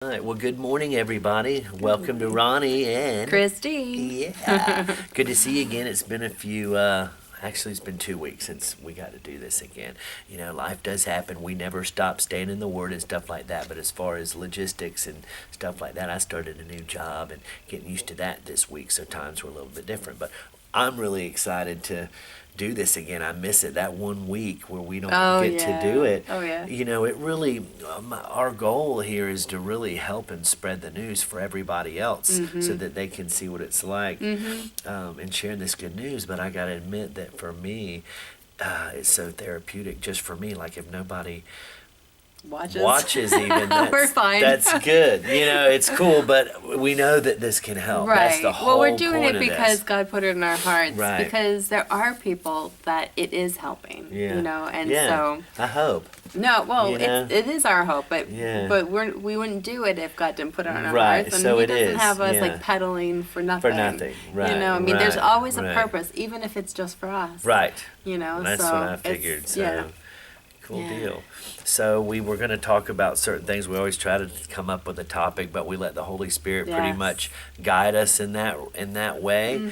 All right. Well, good morning, everybody. Welcome to Ronney and Christine. yeah, good to see you again. It's been a few. Actually, it's been 2 weeks since we got to do this again. You know, life does happen. We never stop staying in the Word and stuff like that. But as far as logistics and stuff like that, I started a new job and getting used to that this week. So times were a little bit different. But I'm really excited to do this again. I miss it. That 1 week where we don't Oh get yeah. to do it. Oh yeah. You know, it really, our goal here is to really help and spread the news for everybody else so that they can see what it's like and share this good news. But I got to admit that for me, it's so therapeutic just for me. Like if nobody watches even, We're that's, fine. that's good. You know, it's cool, but we know that this can help. That's Right. the whole Well, we're doing point it of because this. God put it in our hearts. Right. Because there are people that it is helping. Yeah. You know, and Yeah, so I hope. no. Well, You know? it is our hope, but Yeah. we wouldn't do it if God didn't put it on our Right, hearts, and so He it doesn't is, have us yeah. like peddling for nothing. For nothing, right, You know, I mean, there's right, always a right. purpose, even if it's just for us. Right. You know, That's so what I it's- figured. So yeah. cool Yeah. deal. So we were going to talk about certain things. We always try to come up with a topic, but we let the Holy Spirit pretty Yes. much guide us in that way.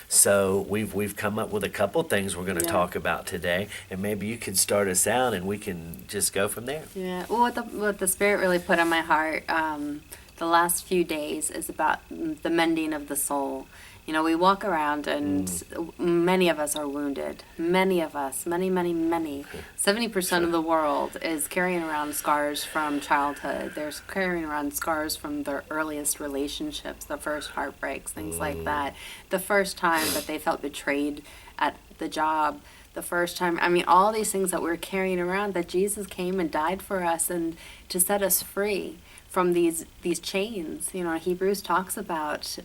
So we've come up with a couple things we're going to Yeah. talk about today, and maybe you could start us out, and we can just go from there. Yeah. Well, what the Spirit really put on my heart the last few days is about the mending of the soul. You know, we walk around and many of us are wounded. Many of us, many, 70% of the world is carrying around scars from childhood. They're carrying around scars from their earliest relationships, the first heartbreaks, things like that. The first time that they felt betrayed at the job. The first time, I mean, all these things that we're carrying around, that Jesus came and died for us and to set us free from these chains. You know, Hebrews talks about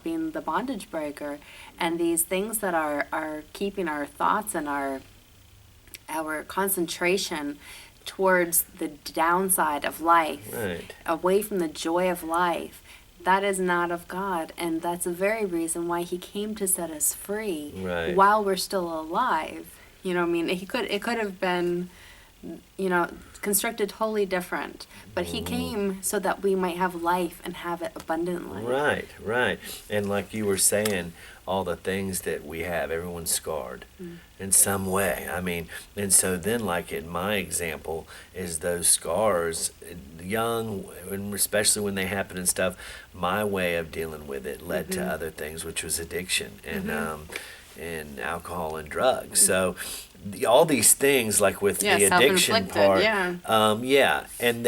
being the bondage breaker, and these things that are keeping our thoughts and our concentration towards the downside of life, Right. away from the joy of life. That is not of God, and that's the very reason why He came to set us free Right. while we're still alive. You know, I mean, it could have been, you know, constructed totally different, but He came so that we might have life and have it abundantly. Right, right. And like you were saying, all the things that we have, everyone's scarred in some way. I mean, and so then, like in my example, is those scars, young, and especially when they happen and stuff, my way of dealing with it led to other things, which was addiction and alcohol and drugs. So all these things, like with Yeah, the addiction self-inflicted, part, yeah. and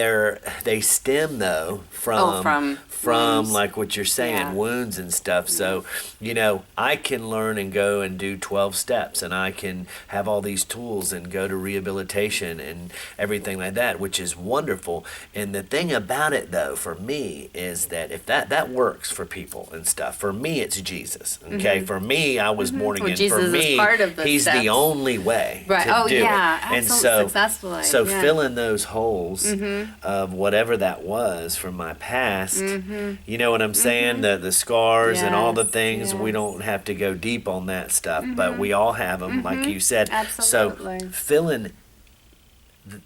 they stem though from wounds. like what you're saying, Yeah. wounds and stuff. So, you know, I can learn and go and do 12 steps, and I can have all these tools and go to rehabilitation and everything like that, which is wonderful. And the thing about it, though, for me, is that if that works for people and stuff, for me, it's Jesus. Okay, for me, I was born Well, again. Jesus for is me, part of the He's the steps. only way Right. to Oh, do yeah. it. And Absolutely. Successfully. so Yeah. filling those holes of whatever that was from my past, you know what I'm saying? The scars and all the Yes, things, we yes. don't have to go deep on that stuff, but we all have them, like you said. Absolutely. So filling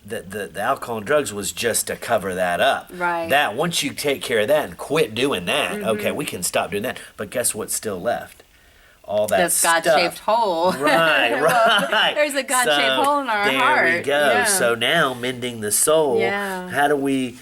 the alcohol and drugs was just to cover that up. Right. That once you take care of that and quit doing that, okay, we can stop doing that. But guess what's still left? All that This stuff. God-shaped hole. Right, right. There's a God-shaped hole in our heart. There we go. Yeah. So now mending the soul. Yeah. How do we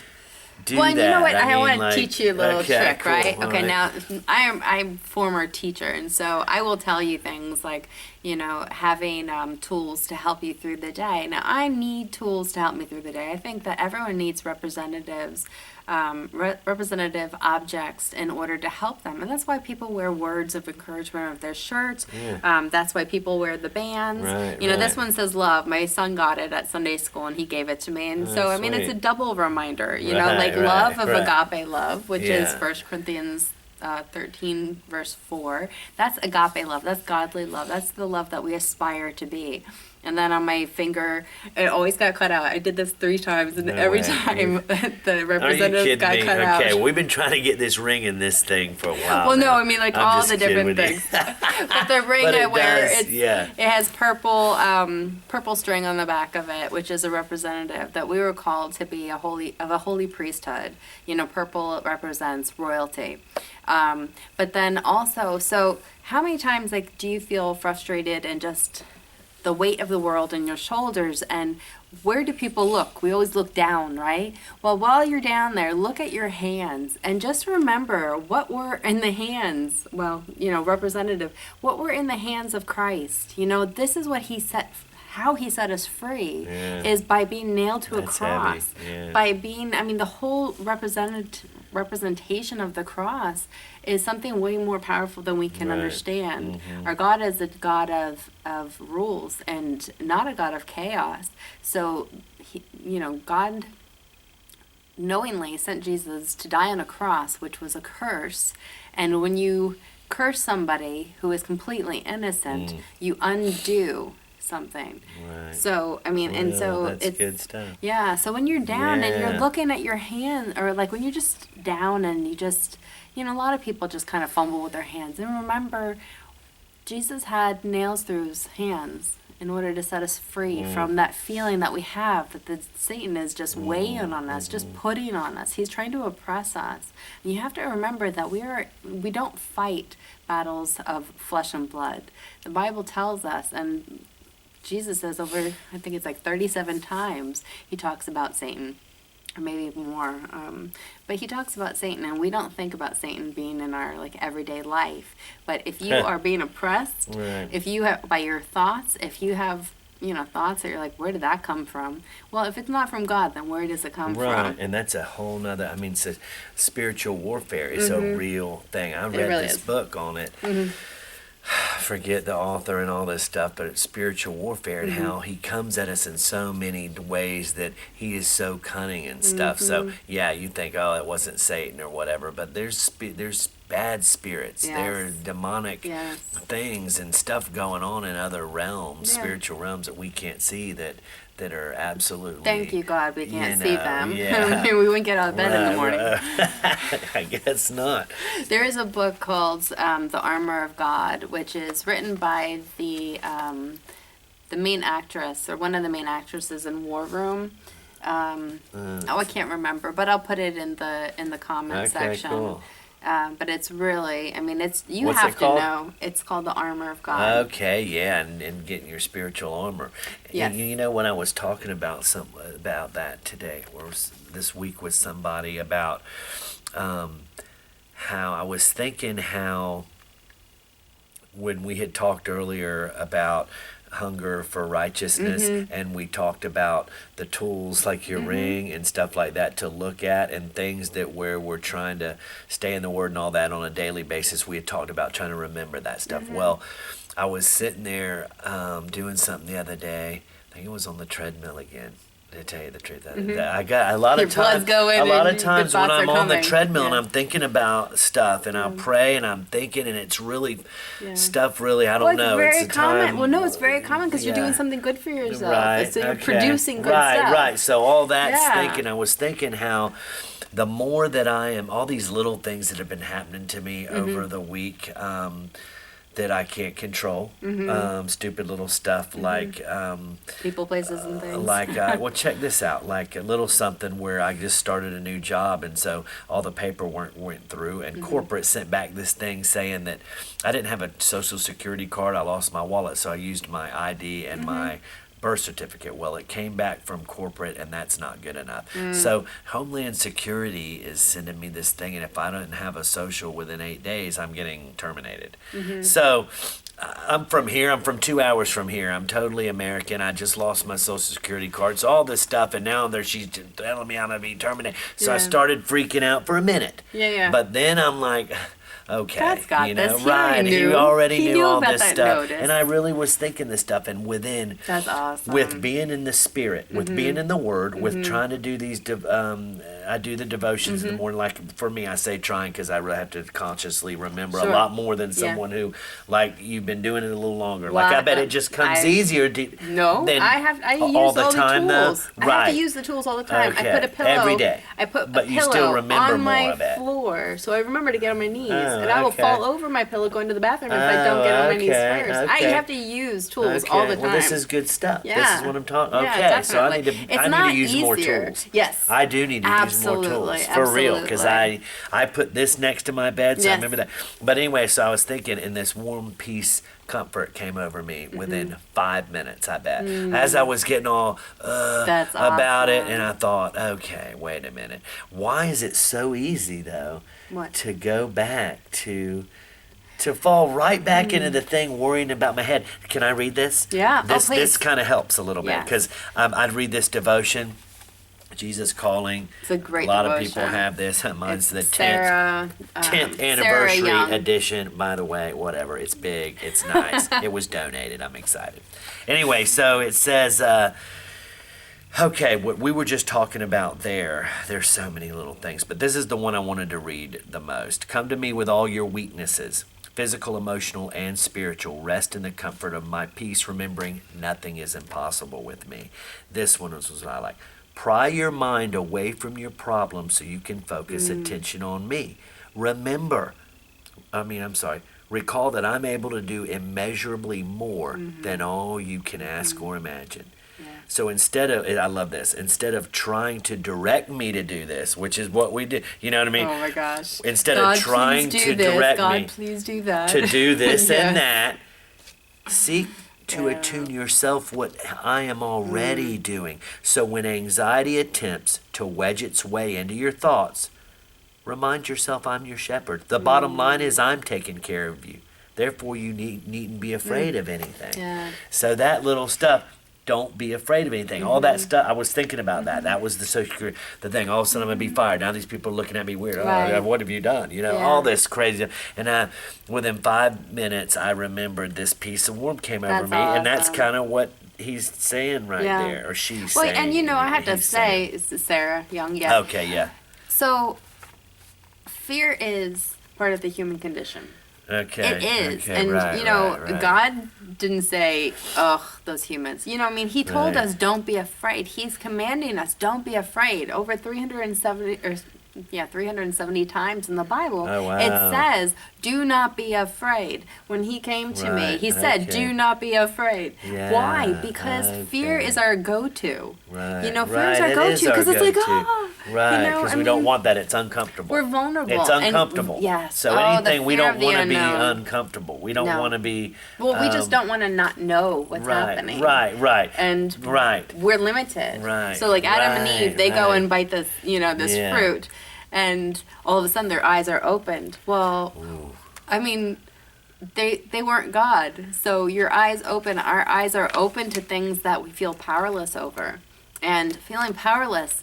do Well, and that? you know what? I mean, want to like, teach you a little okay, trick, cool, right? all Okay, right. now I'm former teacher, and so I will tell you things like, you know, having tools to help you through the day. Now, I need tools to help me through the day. I think that everyone needs representatives, representative objects in order to help them, and that's why people wear words of encouragement of their shirts. Yeah. That's why people wear the bands. Right, you know, this right. one says love. My son got it at Sunday school, and he gave it to me, and so I mean, it's a sweet. double reminder. You know, Right, like right, love of right. agape love, which is Yeah. 1 Corinthians 13 verse 4. That's agape love. That's godly love. That's the love that we aspire to be. And then on my finger, it always got cut out. I did this 3 times, and No every way. time the Are you representative kidding got me? cut Okay, out. we've been trying to get this ring in this thing for a while. Well, no, now. I mean like I'm all just the kidding different with you. things. But the ring But I it wear, does, yeah. it has purple string on the back of it, which is a representative that we were called to be a holy priesthood. You know, purple represents royalty. But then also, so how many times like do you feel frustrated and just the weight of the world on your shoulders, and where do people look? We always look down, right? Well, while you're down there, look at your hands and just remember what were in the hands, well, you know, representative, what were in the hands of Christ. You know, this is what he set, how he set us free is by being nailed to That's a cross. heavy, yeah. By being, I mean, the whole representation of the cross is something way more powerful than we can Right. understand. Our God is a God of rules and not a God of chaos. So, you know, God knowingly sent Jesus to die on a cross, which was a curse. And when you curse somebody who is completely innocent, you undo something. Right. So, I mean, and Well, so that's it's good stuff. yeah, so when you're down and Yeah. you're looking at your hand, or like when you're just down and you just, you know, a lot of people just kind of fumble with their hands. And remember, Jesus had nails through his hands in order to set us free from that feeling that we have that Satan is just weighing on us, just putting on us. He's trying to oppress us. And you have to remember that we don't fight battles of flesh and blood. The Bible tells us, and Jesus says over, I think it's like 37 times, he talks about Satan, or maybe more. But he talks about Satan, and we don't think about Satan being in our like everyday life. But if you are being oppressed, Right. if you have by your thoughts, if you have thoughts that you're like, where did that come from? Well, if it's not from God, then where does it come Right, from? and that's a whole nother, I mean, spiritual warfare is a real thing. I read really this is. book on it. I forget the author and all this stuff, but it's spiritual warfare and how he comes at us in so many ways that he is so cunning and stuff. So, yeah, you think, oh, it wasn't Satan or whatever, but there's bad spirits. Yes. There are demonic Yes. things and stuff going on in other realms, Yeah. spiritual realms that we can't see that are absolutely. Thank you, God, we can't see them. Yeah. We wouldn't get out of bed in the morning. I guess not. There is a book called The Armor of God, which is written by the main actress, or one of the main actresses in War Room. I can't remember, but I'll put it in the comment section. Cool. But it's really, I mean, you What's have it to called? know. It's called The Armor of God. Okay, yeah, and getting your spiritual armor. Yes. And you know, when I was talking about that today, or this week with somebody about how I was thinking how when we had talked earlier about hunger for righteousness and we talked about the tools like your ring and stuff like that to look at, and things that where we're trying to stay in the word and all that on a daily basis, we had talked about trying to remember that stuff. Well, I was sitting there doing something the other day. I think it was on the treadmill again. To tell you the truth, I got a lot Your of blood's times. going A lot and of the times when thoughts I'm are on the coming. treadmill and Yeah. I'm thinking about stuff, and I pray and I'm thinking, and it's really Yeah. stuff. Really, I don't Well, it's know. very It's a common. time. Well, no, it's very common because you're Yeah. doing something good for yourself. Right. So you're okay. producing good right, stuff. Right. So all that's Yeah. thinking. I was thinking how the more that I am, all these little things that have been happening to me over the week. That I can't control, stupid little stuff like People, places, and things. well, check this out, like a little something where I just started a new job, and so all the paperwork went through, and corporate sent back this thing saying that I didn't have a social security card. I lost my wallet, so I used my ID and my birth certificate. Well, it came back from corporate, and that's not good enough. So Homeland Security is sending me this thing, and if I don't have a social within 8 days, I'm getting terminated. So I'm from here. I'm from 2 hours from here. I'm totally American. I just lost my social security card. So all this stuff, and now she's telling me I'm gonna be terminated. So I Yeah. started freaking out for a minute. Yeah. But then I'm like, okay, God's got you know, this. He right? already He knew. already He knew knew all about this that stuff, notice. and I really was thinking this stuff. And within That's awesome. with being in the spirit, with being in the Word, with trying to do these I do the devotions in the morning. Like for me, I say trying because I really have to consciously remember Sure. a lot more than someone who, like, you've been doing it a little longer. Like I bet it just comes easier. No, than I use all the all time, the tools. though? I have Right. to use the tools all the time. Okay. I put a pillow Every day. I put But a you still pillow remember on more, I my bet. floor, so I remember to get on my knees, Oh, and I will okay. fall over my pillow going to the bathroom if I don't get on my knees okay, first. okay. I have to use tools all the time. Well, this is good stuff. This Yeah. is what I'm talking. Yeah, Okay, so I definitely. need It's to not use more easier. tools. Yes. I do need to use more tools for real because I put this next to my bed, so I Yes. remember that. But anyway, so I was thinking, and this warm peace, comfort came over me within 5 minutes. I bet as I was getting all That's about it, awesome. and I thought, okay, wait a minute, why is it so easy though What? to go back to fall right back into the thing worrying about my head? Can I read this? Yeah. This please. this kind of helps a little bit Yes. because I'd read this devotion, Jesus Calling. It's a great A lot of devotion. people have this. Mine's the It's 10th. Sarah, 10th Sarah anniversary Young. edition. By the way, whatever. It's big. It's nice. It was donated. I'm excited. Anyway, so it says, okay, what we were just talking about there's so many little things, but this is the one I wanted to read the most. Come to me with all your weaknesses, physical, emotional, and spiritual. Rest in the comfort of my peace, remembering nothing is impossible with me. This one was what I like. Pry your mind away from your problems so you can focus attention on me. Recall that I'm able to do immeasurably more than all you can ask or imagine. Yeah. So I love this, instead of trying to direct me to do this, which is what we do, you know what I mean? Oh my gosh. Instead God, of trying please to do this. direct God, me please do that. to do this and Yes. that, seek to Yeah. attune yourself what I am already doing. So when anxiety attempts to wedge its way into your thoughts, remind yourself I'm your shepherd. The bottom line is I'm taking care of you. Therefore, you needn't be afraid of anything. Yeah. So that little stuff, don't be afraid of anything. All that stuff, I was thinking about that. That was the thing. All of a sudden, I'm going to be fired. Now these people are looking at me weird. Right. Oh, what have you done? You know, Yeah. all this crazy. And within 5 minutes, I remembered this piece of warmth came over That's me. And that's awesome. kind of what he's saying right Yeah. there. Or she's Well, saying. and I have to he's say, saying. it's Sarah Young, yeah. Okay, yeah. So, fear is part of the human condition. Okay. It is. Okay, And, right, right. God didn't say, ugh, those humans. You know what I mean? He told Right. us, don't be afraid. He's commanding us, don't be afraid. Over 370 times in the Bible, Oh, wow. it says, do not be afraid. When he came to me, Right, he said, okay. do not be afraid. Yeah, Why? Because fear okay. is our go-to. Right. Fear is right, our it go-to is our because it's like, go-to. oh. Right, because we don't want that. It's uncomfortable. We're vulnerable. It's and- uncomfortable. yes. So Oh, the anything we fear don't of the want to be unknown. uncomfortable. We don't No. want to be. Well, we just don't want to not know what's happening. Right. And Right. we're limited. Right, So like Adam and right, Eve, they go right. and bite this, this Yeah. fruit, and all of a sudden their eyes are opened. Well, I mean, they weren't God. So your eyes open, our eyes are open to things that we feel powerless over. And feeling powerless,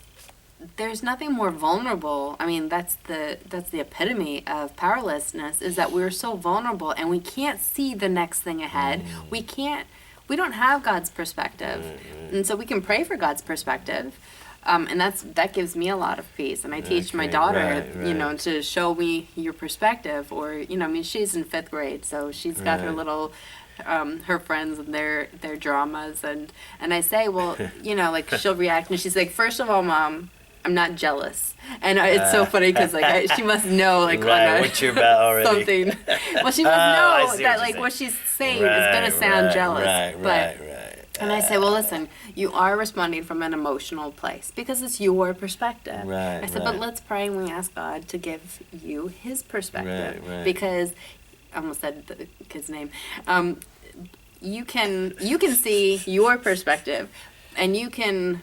there's nothing more vulnerable. I mean, that's the epitome of powerlessness, is that we're so vulnerable and we can't see the next thing ahead. We don't have God's perspective. And so we can pray for God's perspective. And that gives me a lot of peace. And I teach my Okay, daughter, right. to show me your perspective. Or, she's in 5th grade, so she's got her Right. little, her friends and their dramas. And I say, well, like she'll react and she's like, first of all, Mom, I'm not jealous. And it's so funny because she must know Right, on what you're about already. something. Well, she Oh, I must know see that what you're what she's saying Right, is going to sound right, jealous. Right. And I say, well, listen, you are responding from an emotional place because it's your perspective. Right, I said, right. but let's pray and we ask God to give you His perspective. Right. Because, I almost said the kid's name. You can see your perspective, and you can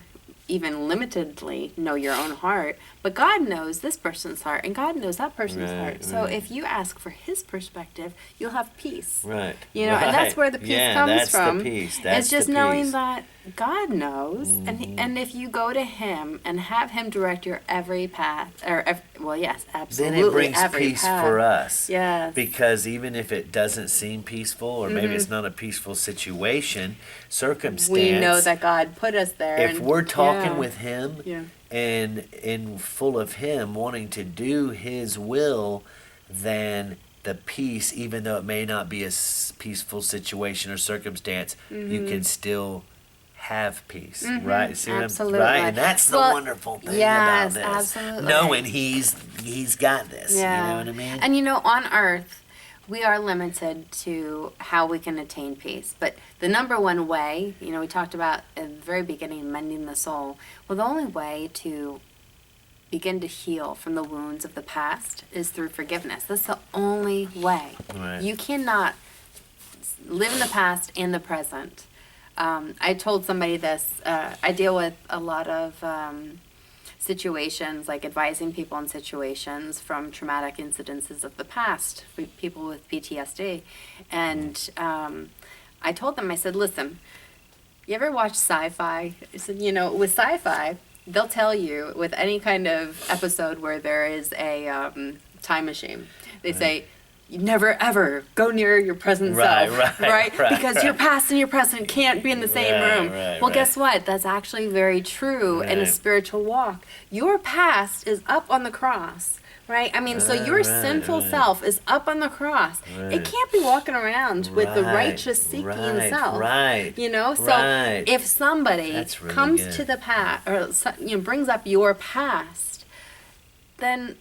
even limitedly know your own heart, but God knows this person's heart, and God knows that person's Right, heart. So right. if you ask for His perspective, you'll have peace. Right. And right. that's where the peace Yeah, comes that's from. The peace. That's it's just the knowing peace. that God knows, and if you go to Him and have Him direct your every path, yes, absolutely, Then it brings every peace path. for us. Yes. Because even if it doesn't seem peaceful, or maybe it's not a peaceful situation, circumstance. We know that God put us there. If and- we're talking yeah. with Him, Yeah. and full of him, wanting to do his will, than the peace, even though it may not be a peaceful situation or circumstance, you can still have peace, right? See what Absolutely. right? And that's the wonderful thing yes, about this. Absolutely. Knowing he's got this. Yeah. You know what I mean? And on earth, we are limited to how we can attain peace. But the number one way, we talked about at the very beginning, mending the soul. Well, the only way to begin to heal from the wounds of the past is through forgiveness. That's the only way. Right. You cannot live in the past and the present. I told somebody this. I deal with a lot of situations, like advising people in situations from traumatic incidences of the past, for people with PTSD. And I told them, I said, listen, you ever watch sci-fi? I said, with sci-fi, they'll tell you with any kind of episode where there is a time machine, they say, you never ever go near your present self, right? Because your past and your present can't be in the same room. Well, guess what? That's actually very true in a spiritual walk. Your past is up on the cross, right? I mean, so your sinful self is up on the cross. It can't be walking around with the righteous seeking self, So if somebody comes to the past or brings up your past, then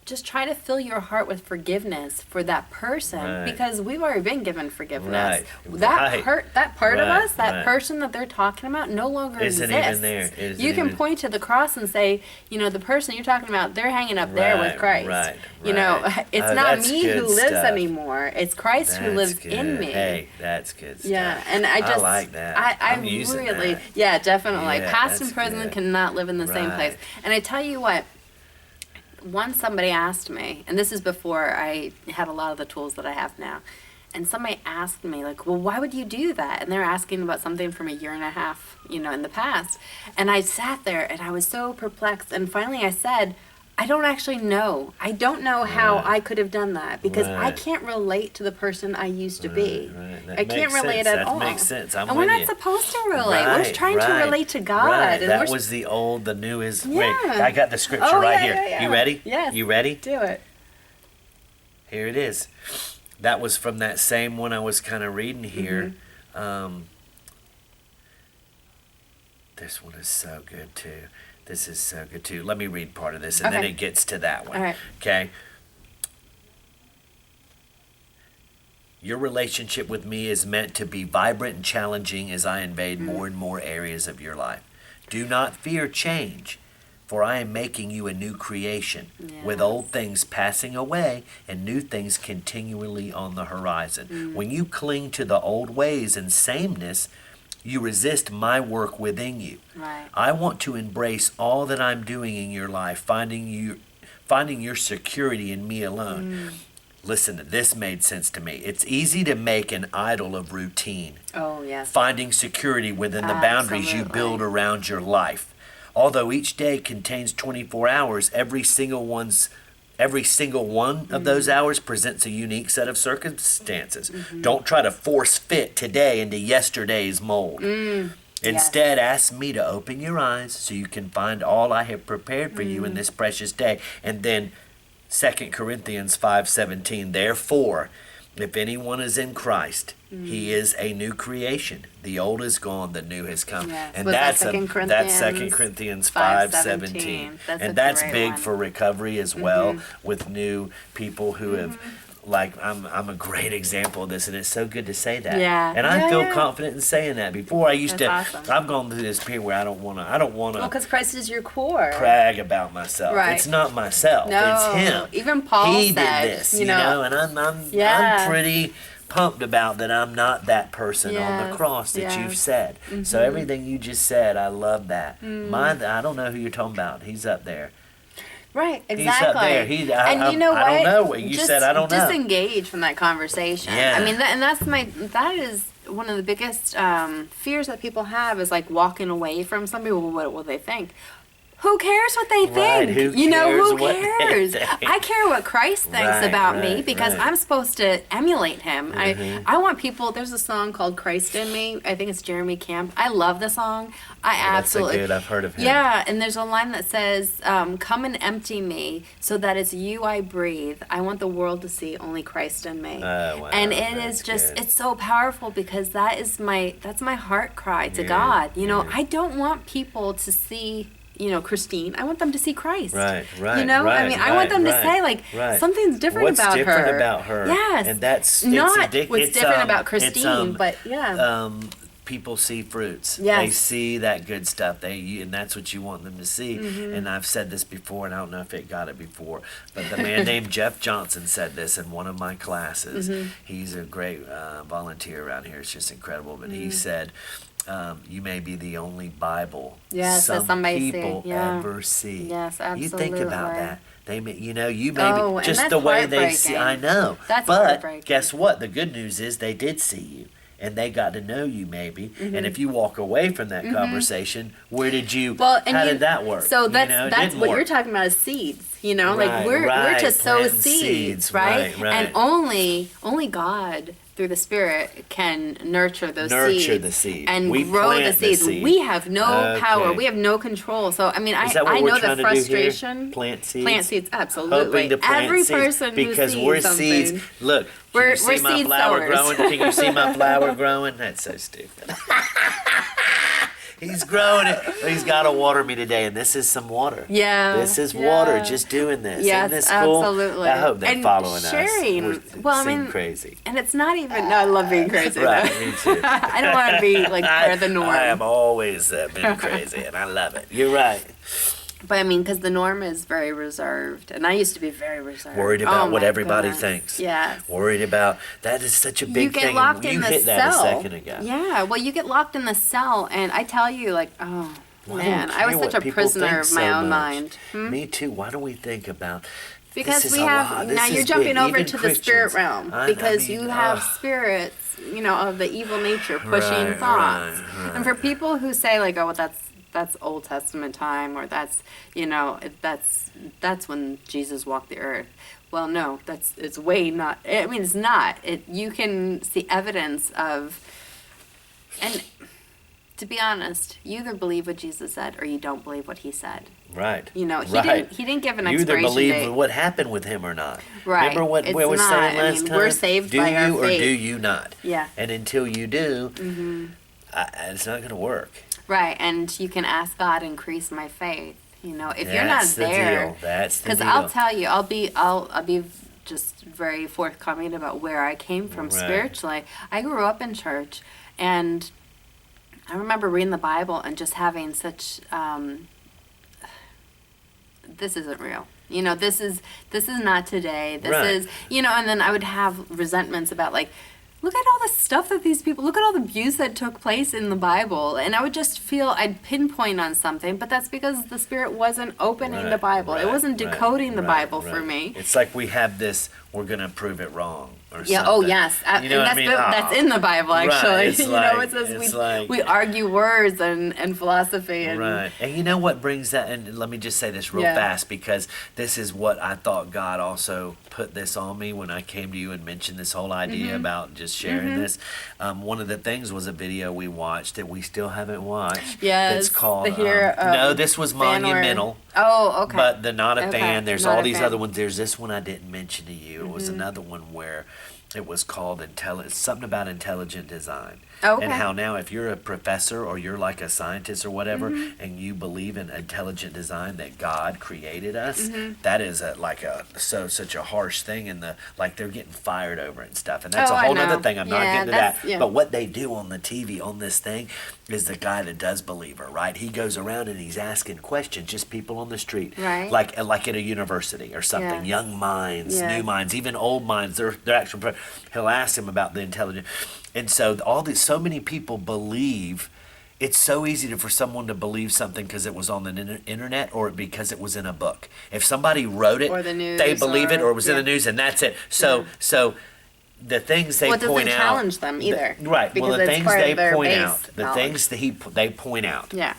just try to fill your heart with forgiveness for that person, because we've already been given forgiveness. That part of us, that person that they're talking about, no longer Isn't exists. even there. You can point to the cross and say, the person you're talking about, they're hanging up there with Christ. It's not me who lives anymore. It's Christ who lives in me. Hey, that's good stuff. Yeah, and I like that. I'm using really, that. Yeah, definitely. Yeah, Past and present cannot live in the same place. And I tell you what. Once somebody asked me, and this is before I had a lot of the tools that I have now, and somebody asked me, like, well, why would you do that? And they're asking about something from a year and a half, in the past. And I sat there, and I was so perplexed, and finally I said, I don't actually know. I don't know how I could have done that, because I can't relate to the person I used to be. I can't relate at all. That makes sense. And we're not supposed to relate. We're trying to relate to God. And that was the old, the new is. Wait, I got the scripture here. Yeah. You ready? Yes. You ready? Do it. Here it is. That was from that same one I was kind of reading here. This one is so good too. This is so good too. Let me read part of this, and then it gets to that one. All right. Okay. Your relationship with me is meant to be vibrant and challenging as I invade more and more areas of your life. Do not fear change, for I am making you a new creation, with old things passing away and new things continually on the horizon. When you cling to the old ways and sameness, you resist my work within you. I want to embrace all that I'm doing in your life, finding your security in me alone. Listen, this made sense to me. It's easy to make an idol of routine. Oh, yes. Finding security within the boundaries you build around your life. Although each day contains 24 hours, every single one of those hours presents a unique set of circumstances. Don't try to force fit today into yesterday's mold. Instead, ask me to open your eyes so you can find all I have prepared for you in this precious day. And then 2 Corinthians 5:17, therefore, if anyone is in Christ, he is a new creation. The old is gone, the new has come. Yes. And that's 2 Corinthians 5:17. And that's big for recovery as well, with new people who have, like, I'm a great example of this, and it's so good to say that. Yeah. And I feel confident in saying that. Before I used I've gone through this period where I don't want to Well, because Christ is your core. Brag about myself. Right. It's not myself. No. It's him. Even Paul he said, did this, and I'm pretty pumped about that. I'm not that person on the cross that you've said. So everything you just said, I love that. I don't know who you're talking about. He's up there. Right, exactly. He's up there. And you know what? I don't know what you said. I don't know. Disengage from that conversation. Yeah. I mean, that is one of the biggest fears that people have, is like walking away from somebody. Well, what will they think? who cares what they Right, think? who You know, cares who what they cares? think? I care what Christ thinks Right, about me right, because right. I'm supposed to emulate him. Mhm. I want people, there's a song called Christ in Me. I think it's Jeremy Camp. I love the song. I That's a absolutely. good. I've heard of him. Yeah, and there's a line that says, come and empty me so that it's you I breathe. I want the world to see only Christ in me. Oh, wow, and it that's is just, good. it's so powerful because that's my heart cry to Yeah, God. You know, yeah. I don't want people to see, you know, Christine. I want them to see Christ. Right, right. You know, right, I mean, I want them to right, say, like, right. something's different What's about different her. about her? Yes. And that's Not it's what's it's, different about it's, Christine, but yeah. People see fruits. Yes. They see that good stuff. And that's what you want them to see. Mm-hmm. And I've said this before, and I don't know if it got it before, but the man named Jeff Johnson said this in one of my classes. Mm-hmm. He's a great volunteer around here. It's just incredible. But Mm-hmm. he said, you may be the only Bible Yes, that some somebody see. people Yeah. ever see. Yes, You think about absolutely. that. They may, you know, you may Oh, be and just that's the way they see. I heartbreaking. know. That's but heartbreaking. guess what? The good news is they did see you. And they got to know you, maybe. Mm-hmm. And if you walk away from that conversation, where did you? Well, and how you- did that work? So You that's know, it that's didn't what work. you're talking about is seeds. You know, Right, like we're right, to sow planting seeds, seeds, right? right, right. And only God through the Spirit can nurture those seeds. Nurture the seed. And We grow the plant the seeds. seed. We have no power. Okay. We have no control. So I mean, Is that what I we're know trying the to do here? frustration. Plant seeds? Plant seeds, absolutely. Hoping to plant Every seeds, person because who we're sees something. seeds. Look, can We're you see my seed flower sowers. growing? Can you see my flower growing? That's so stupid. He's growing it. He's got to water me today, and this is some water. Yeah, This is yeah. water, just doing this. Yes, Isn't this cool? absolutely. I hope they're And following sharing. us. Well, I Seem mean, crazy. And it's not even. No, I love being crazy. Right, though. me too. I don't want to be like part of the norm. I have always been crazy, and I love it. You're right. But I mean, because the norm is very reserved, and I used to be very reserved. Worried about Oh what my everybody goodness. thinks. Yes. Worried about that is such a big You get thing. locked You in the hit that cell. a second ago. Yeah. Well, you get locked in the cell, and I tell you, like, oh Why man, don't I was care such what a people prisoner think of my so own much. mind. Me too. Why do we think about? Because this is we a have lot. This now is you're jumping big. over Even to the spirit Christians. realm I because mean, you have ugh. spirits, you know, of the evil nature pushing Right, thoughts. right, And for right. people who say like, oh, well, that's Old Testament time, or that's, you know, that's when Jesus walked the earth. Well, no, it's way not. I mean, it's not. You can see evidence of, and to be honest, you either believe what Jesus said or you don't believe what he said. Right. You know, he right. didn't give an You either expiration believe date. what happened with him or not. Right. Remember what It's we were not. saying I last mean, time? we're saved do by our you or faith. do you not? Yeah. And until you do, Mm-hmm. it's not going to work. Right, and you can ask God, increase my faith. You know, if you're not That's the there, deal. That's the because deal. I'll tell you, I'll be just very forthcoming about where I came from Right. spiritually. I grew up in church, and I remember reading the Bible and just having such, this isn't real. You know, this is not today. This Right. is, you know, and then I would have resentments about like, look at all the stuff that these people, look at all the abuse that took place in the Bible. And I would just feel I'd pinpoint on something, but that's because the Spirit wasn't opening the Right, Bible. It right, wasn't right, decoding the right, Bible for right. me. It's like we have this, we're going to prove it wrong or Yeah. something. Oh, yes. You know And what I mean? that's in the Bible, actually. Right, it's you know, like- it says it's like- we argue words and philosophy and Right. And you know what brings that, and let me just say this real Yeah. fast, because this is what I thought God also put this on me when I came to you and mentioned this whole idea about just sharing this. One of the things was a video we watched that we still haven't watched. Yes, That's called, the hero, no, this was fan or- Monumental. Oh, okay. But the Not a Okay, Fan, there's Not all a these Fan. other ones. There's this one I didn't mention to you. It was another one where it was called something about intelligent design. Okay. And how now if you're a professor or you're like a scientist or whatever and you believe in intelligent design, that God created us, that is such a harsh thing, and they're getting fired over it and stuff. And that's Oh, a I whole other know. thing. I'm not Yeah, getting to that's- that. yeah. But what they do on the TV on this thing is the guy that does believe her, right? He goes around and he's asking questions, just people on the street. Right. Like at a university or something. Yeah. Young minds, Yeah. new minds, even old minds. They're actual. He'll ask them about the intelligence, and so so many people believe. It's so easy for someone to believe something because it was on the internet or because it was in a book. If somebody wrote it, Or the news, they believe it, or it was in yeah. the news, and that's it. So the things they Well, it doesn't point out, challenge them either, right? because Well, the it's things part of they their point base out, the knowledge. things that they point out. Yeah.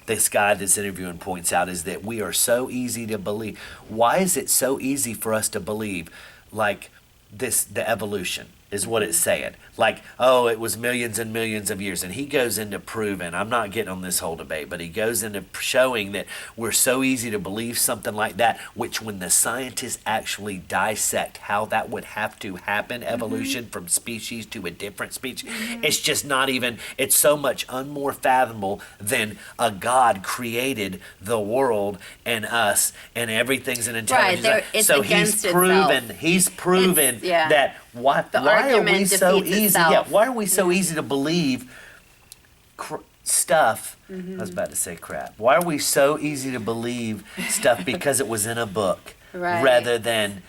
this guy that's interviewing points out is that we are so easy to believe. Why is it so easy for us to believe, like this, the evolution is what it's saying? Like, oh, it was millions and millions of years. And he goes into proving, I'm not getting on this whole debate, but he goes into showing that we're so easy to believe something like that, which when the scientists actually dissect how that would have to happen, evolution from species to a different species, it's just not even, it's so much more fathomable than a God created the world and us and everything's an intelligence. Right, it's so against he's proven It's, yeah. that why are we argument so defeats easy? itself. Yeah, why are we so easy to believe stuff? I was about to say crap. Why are we so easy to believe stuff because it was in a book, Right. rather than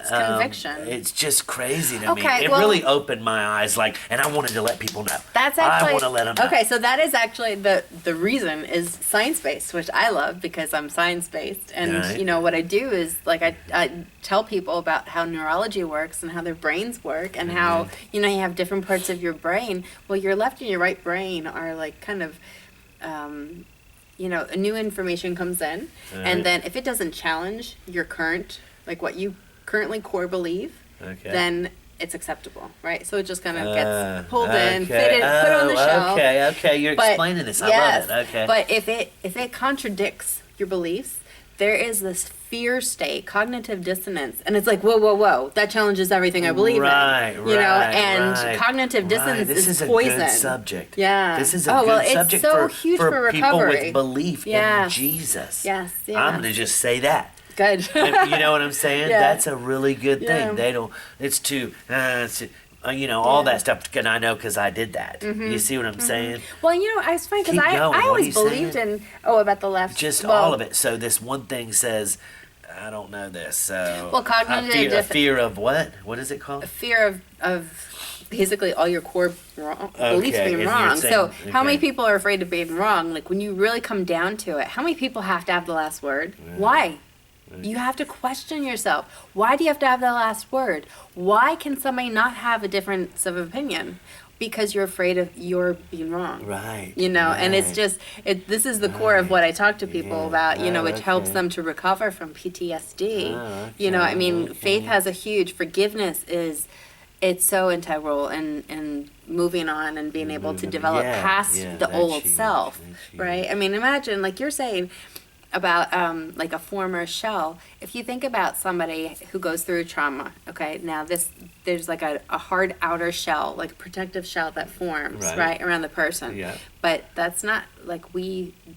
conviction. It's just crazy to me. Okay, It well- really opened my eyes, like, and I wanted to let people know. That's actually I want to let them know. okay. So that is actually the reason is science based, which I love because I'm science based, and Right. you know what I do is like I tell people about how neurology works and how their brains work and how you know you have different parts of your brain. Well, your left and your right brain are like kind of. You know, new information comes in, Right. and then if it doesn't challenge your current, like what you currently core believe, Okay. then it's acceptable, right? So it just kind of gets pulled in, okay. fitted, put on the shelf. Okay, you're But- explaining this. I yes, love it. Okay. But if it contradicts your beliefs, there is this fear state, cognitive dissonance, and it's like whoa, that challenges everything I believe right, in. You know, and right, cognitive dissonance This is poison. a good subject. Yeah. This is a Oh, good well, it's subject so huge for people recovery. with belief in Yes. Jesus. Yes, yeah. I'm gonna just say that. Good. And you know what I'm saying? Yeah. That's a really good Yeah. thing. They don't. It's too. You know, all that stuff. And I know because I did that. You see what I'm saying? Well, you know, I was funny because Keep I going. What are always you believed saying? about the left. Just well, all of it. So this one thing says, I don't know this. So Well, cognitive a fear of what? What is it called? fear of basically all your core beliefs Okay, being and wrong. you're saying- So how many okay. people are afraid of being wrong? Like when you really come down to it, how many people have to have the last word? Why? You have to question yourself. Why do you have to have the last word? Why can somebody not have a difference of opinion? Because you're afraid of your being wrong. Right. You know, and it's right. just this is the core of what I talk to people Yeah. about, you know, Oh, which helps okay. them to recover from PTSD. Oh, You know, I okay, mean, okay. faith has a huge forgiveness it's so integral in moving on and being able to develop past the that's old huge, self, that's huge. right? I mean, imagine like you're saying about like a former shell. If you think about somebody who goes through trauma, okay, now there's like a hard outer shell, like a protective shell that forms right around the person. Yeah. But that's not like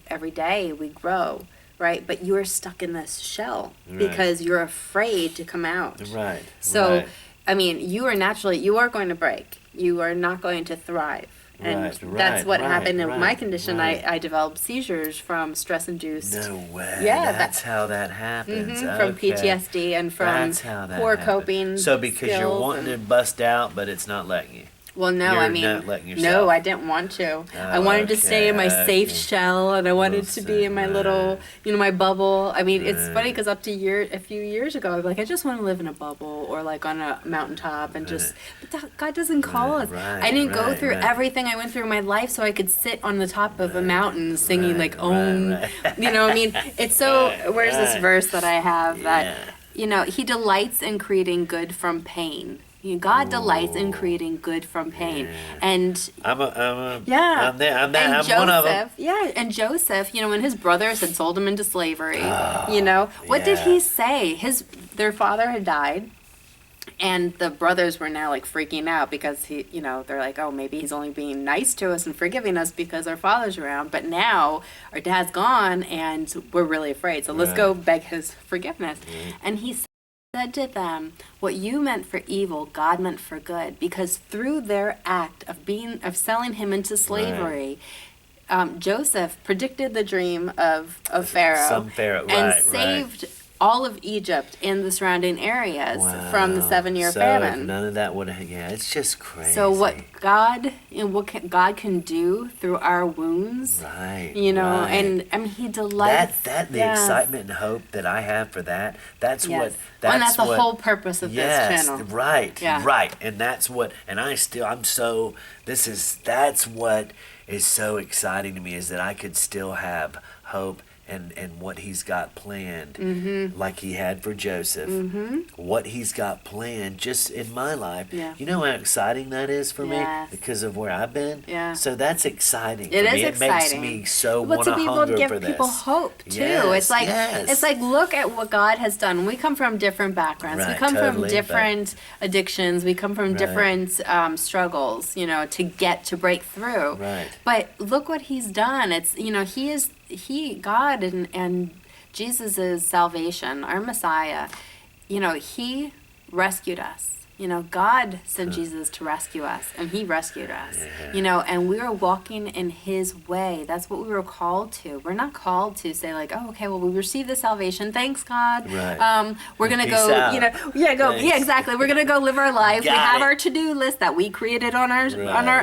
every day we grow, right? But you're stuck in this shell Right. because you're afraid to come out. Right. So, right. I mean, you are going to break. You are not going to thrive. And Right, that's what right, happened in right, my condition. right. I developed seizures from stress-induced. No way. Yeah, That's how that happens. From Okay. PTSD and from That's how that poor happens. coping. So because you're skills wanting to and- bust out, but it's not letting you. Well, no, You're I mean, not letting yourself. no, I didn't want to. I wanted to stay in my safe okay. shell, and I wanted to be in my little, Right. you know, my bubble. I mean, it's Right. funny because a few years ago, I'd be like, I just want to live in a bubble or like on a mountaintop and just. But God doesn't call us. right, I didn't go right, through right. everything I went through in my life so I could sit on the top of a mountain singing right, like right, Om. right. You know, I mean, it's so. Right, Where's this right. verse that I have that, Yeah. you know, He delights in creating good from pain. You know, God delights in creating good from pain, and I'm a. yeah. I'm there. I'm and I'm Joseph, one of them. yeah, and Joseph, you know, when his brothers had sold him into slavery, you know, what did yeah. he say? Their father had died, and the brothers were now like freaking out because they're like, oh, maybe he's only being nice to us and forgiving us because our father's around, but now our dad's gone and we're really afraid. So let's go beg his forgiveness. And he said to them, what you meant for evil, God meant for good, because through their act of selling him into slavery, Joseph predicted the dream of Pharaoh, Some Pharaoh, and right, saved all of Egypt and the surrounding areas from the 7-year so famine. None of that would. Yeah, it's just crazy. So what God can do through our wounds, Right. you know, right. and I mean, He delights. the Yes. excitement and hope that I have for that. That's Yes. what. And that's the what, whole purpose of yes, this channel. Right. Yeah. Right. And that's what. And that's what. is so exciting to me is that I could still have hope and what he's got planned, like he had for Joseph, what he's got planned just in my life. Yeah. You know how exciting that is for Yes. me because of where I've been? Yeah. So that's exciting It for is me. exciting. It makes me so Well, want to to be able to hunger give for this. people hope too. Yes, It's like yes. it's like look at what God has done. We come from different backgrounds. We Right, come from totally, different addictions. We come from Right. different struggles. To break through. Right. But look what He's done. It's God and Jesus' salvation, our Messiah. He rescued us. God sent Jesus to rescue us, and He rescued us. Yeah. And we are walking in His way. That's what we were called to. We're not called to say like, oh, okay, well, we received the salvation. Thanks, God. Right. We're gonna Peace go. out. Thanks. Yeah, exactly. We're gonna go live our life. We have our to-do list that we created on our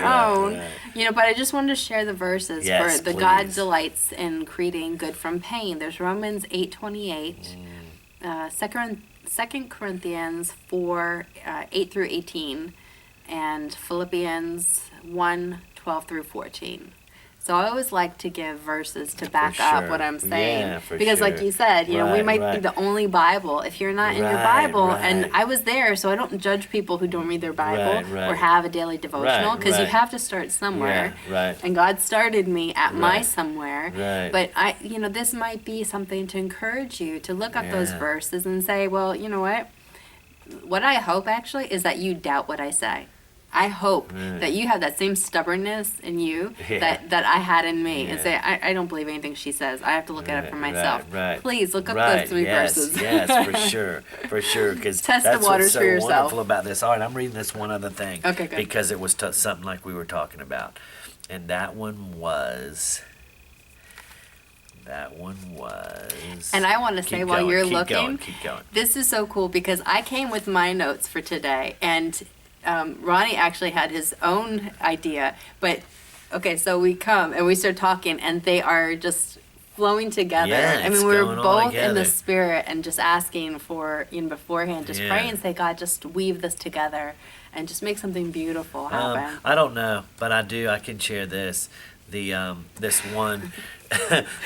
own. Right. But I just wanted to share the verses Yes, for the God please. delights in creating good from pain. There's Romans 8:28. 2 Corinthians 4, 8 through 18, and Philippians 1, 12 through 14. So I always like to give verses to back up sure. what I'm saying. Yeah, for because like sure. you said, we Right, might be right. the only Bible. If you're not in your Right, Bible, right. and I was there, so I don't judge people who don't read their Bible Right. or have a daily devotional, Right, because you right. have to start somewhere. Yeah, right. And God started me at my Right. somewhere. Right. But this might be something to encourage you to look up those Yeah. verses and say, well, you know what? What I hope actually is that you doubt what I say. I hope that you have that same stubbornness in you Yeah. that I had in me, and Yeah. say, I don't believe anything she says. I have to look at it for myself. Right. Please look up Right. those three Yes, verses. Yes, for sure. Because Test the that's waters what's so for yourself. wonderful about this. All right, I'm reading this one other thing. Okay, good. Because it was something like we were talking about, and that one was. And I want to say Keep while going, you're keep looking, going, keep going. this is so cool because I came with my notes for today, and Ronney actually had his own idea. But okay, so we come and we start talking, and they are just flowing together. Yeah, I it's mean, we were going all both in together. the spirit and just asking for beforehand, just Yeah. pray and say, God, just weave this together and just make something beautiful happen. I don't know, but I do. I can share this. This one.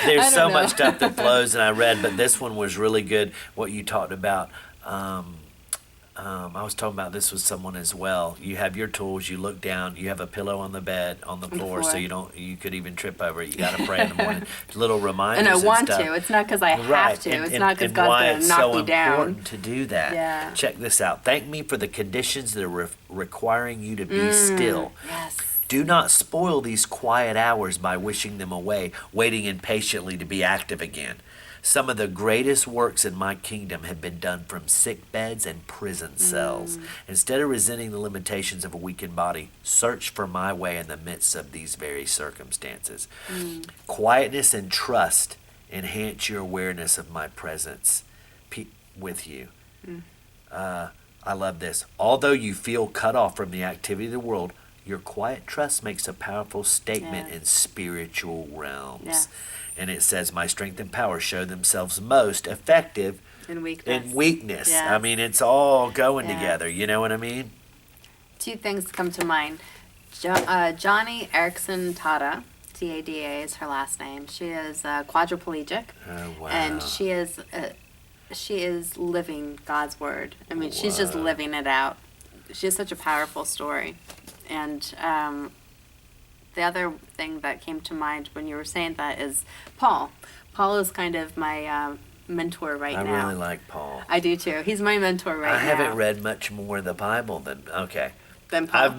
There's so know. much stuff that flows, and I read, but this one was really good. What you talked about. I was talking about this with someone as well. You have your tools. You look down. You have a pillow on the bed, on the floor, so you could even trip over it. You got to pray in the morning. Little reminders. And I want stuff. to. It's not because I have Right. to. And- It's and- not because and God's why going to it's knock so me down. important to do that. Yeah. Check this out. Thank me for the conditions that are requiring you to be still. Yes. Do not spoil these quiet hours by wishing them away, waiting impatiently to be active again. Some of the greatest works in my kingdom have been done from sick beds and prison cells. Instead of resenting the limitations of a weakened body, search for my way in the midst of these very circumstances. Quietness and trust enhance your awareness of my presence with you. I love this. Although you feel cut off from the activity of the world, your quiet trust makes a powerful statement Yes. in spiritual realms. Yes. And it says, my strength and power show themselves most effective In weakness. in weakness. Yes. I mean, it's all going Yes. together. You know what I mean? Two things come to mind. Johnny Erickson Tada, Tada is her last name. She is quadriplegic. Oh, wow. And she is living God's word. I mean, she's just Wow. living it out. She has such a powerful story. And the other thing that came to mind when you were saying that is Paul. Paul is kind of my mentor right I now. really like Paul. I do too. He's my mentor right now. I haven't read much more of the Bible than, okay. Than Paul.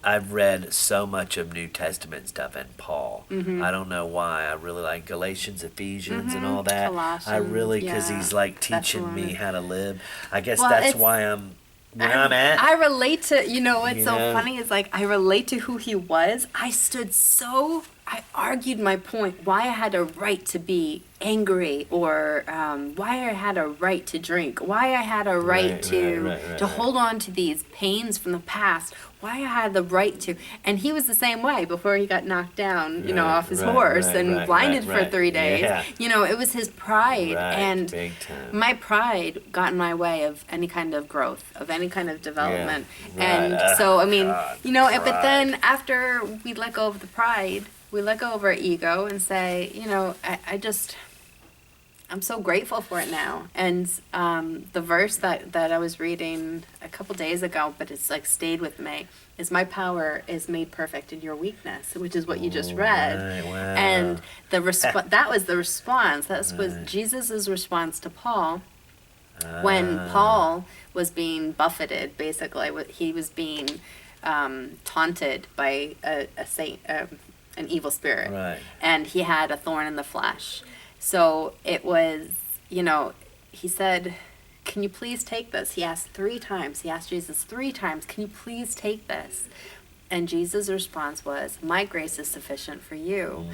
I've read so much of New Testament stuff and Paul. Mm-hmm. I don't know why. I really like Galatians, Ephesians, and all that. Colossians, I really, because yeah. he's like teaching me Thessalonians. how to live. I guess Well, that's it's- why I'm where I'm at. I relate to, what's You so know? funny is like, I relate to who he was. I argued my point, why I had a right to be angry, or why I had a right to drink, why I had a right to hold on to these pains from the past, why I had the right to, and he was the same way before he got knocked down, off his horse and blinded for 3 days. Yeah. It was his pride, Right, and big time. my pride got in my way of any kind of growth, of any kind of development. Yeah, right. And so, I mean, God, but then after we let go of the pride, we let go of our ego and say, I'm so grateful for it now. And the verse that I was reading a couple days ago, but it's like stayed with me, is my power is made perfect in your weakness, which is what you just read. Right, wow. And that was the response. That was Jesus's response to Paul when Paul was being buffeted. Basically, he was being taunted by a saint, an evil spirit, Right. and he had a thorn in the flesh. So it was, he said, can you please take this? He asked 3 times. He asked Jesus 3 times, can you please take this? And Jesus' response was, my grace is sufficient for you.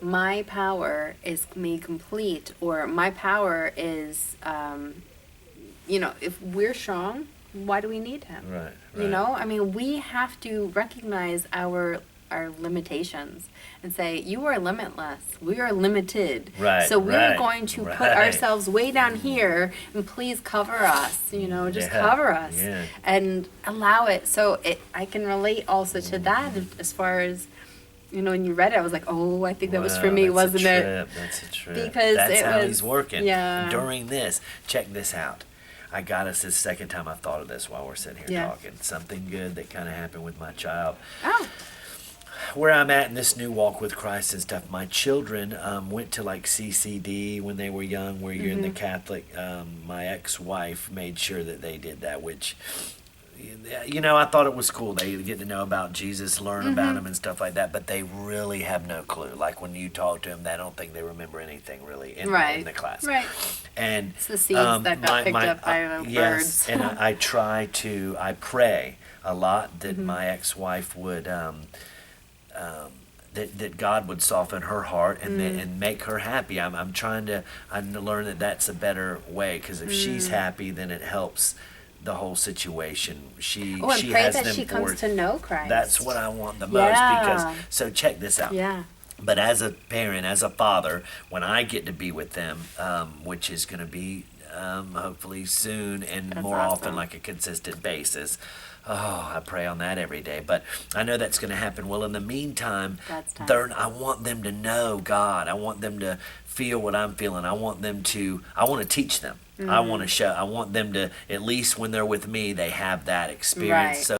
My power is made complete, or my power is, if we're strong, why do we need him? Right. We have to recognize our limitations and say, you are limitless, we are limited, Right, so we're right, going to put right. ourselves way down here, and please cover us, just cover us, and allow it. So I can relate also to that, as far as when you read it, I was like, oh, I think that was for me, that's wasn't a it? trip. That's a trip. Because that's it how was, he's working. yeah. During this, check this out. I got us the second time I thought of this while we're sitting here talking. Something good that kind of happened with my child. Oh. Where I'm at in this new walk with Christ and stuff, my children went to like CCD when they were young, where you're in the Catholic. My ex-wife made sure that they did that, which, I thought it was cool. They get to know about Jesus, learn about him and stuff like that, but they really have no clue. Like when you talk to them, I don't think they remember anything really in the class. Right. And it's the seeds that got picked up by the birds. Yes, and I pray a lot that my ex-wife would, that God would soften her heart and make her happy. I'm trying to learn that that's a better way, because if she's happy, then it helps the whole situation. She pray has that them she forward. comes to know Christ. That's what I want the most, because so check this out. Yeah. But as a parent, as a father, when I get to be with them, which is going to be hopefully soon and That's more awesome. often, like a consistent basis. Oh, I pray on that every day. But I know that's going to happen. Well, in the meantime, I want them to know God. I want them to feel what I'm feeling. I want to teach them. I want to show. I want them to, at least when they're with me, they have that experience. Right. So